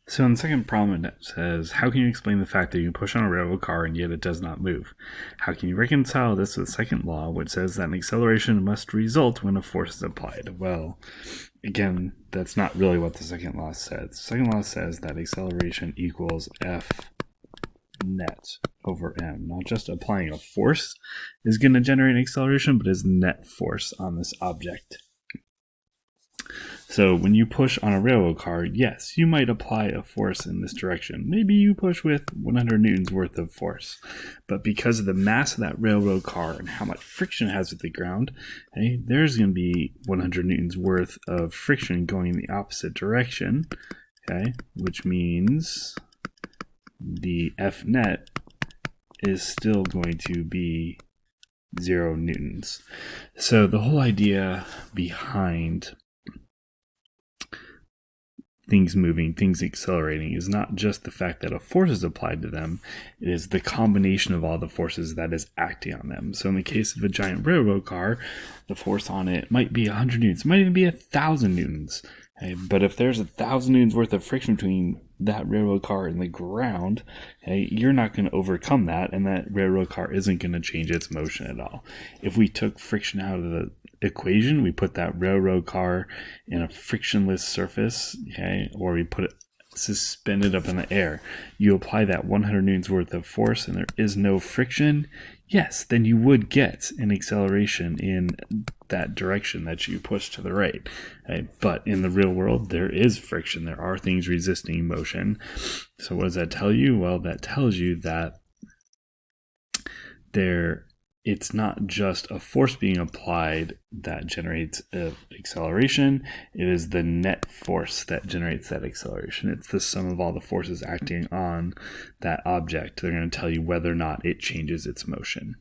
So in the second problem, it says, how can you explain the fact that you push on a railroad car and yet it does not move? How can you reconcile this with the second law, which says that an acceleration must result when a force is applied? Well, again, that's not really what the second law says. The second law says that acceleration equals F net over m. Not just applying a force is going to generate an acceleration, but is net force on this object. So when you push on a railroad car, yes, you might apply a force in this direction. Maybe you push with 100 newtons worth of force. But because of the mass of that railroad car and how much friction it has with the ground, okay, there's going to be 100 newtons worth of friction going in the opposite direction, okay, which means the F net is still going to be 0 newtons. So the whole idea behind things moving, things accelerating, is not just the fact that a force is applied to them, it is the combination of all the forces that is acting on them. So in the case of a giant railroad car, the force on it might be 100 newtons, might even be 1,000 newtons. Okay? But if there's 1,000 newtons worth of friction between that railroad car and the ground, okay, you're not going to overcome that, and that railroad car isn't going to change its motion at all. If we took friction out of the equation, we put that railroad car in a frictionless surface, okay, or we put it suspended up in the air, you apply that 100 newtons worth of force and there is no friction, yes, then you would get an acceleration in that direction that you push to the right. Okay? But in the real world, there is friction. There are things resisting motion. So what does that tell you? Well, that tells you that it's not just a force being applied that generates an acceleration. It is the net force that generates that acceleration. It's the sum of all the forces acting on that object. They're going to tell you whether or not it changes its motion.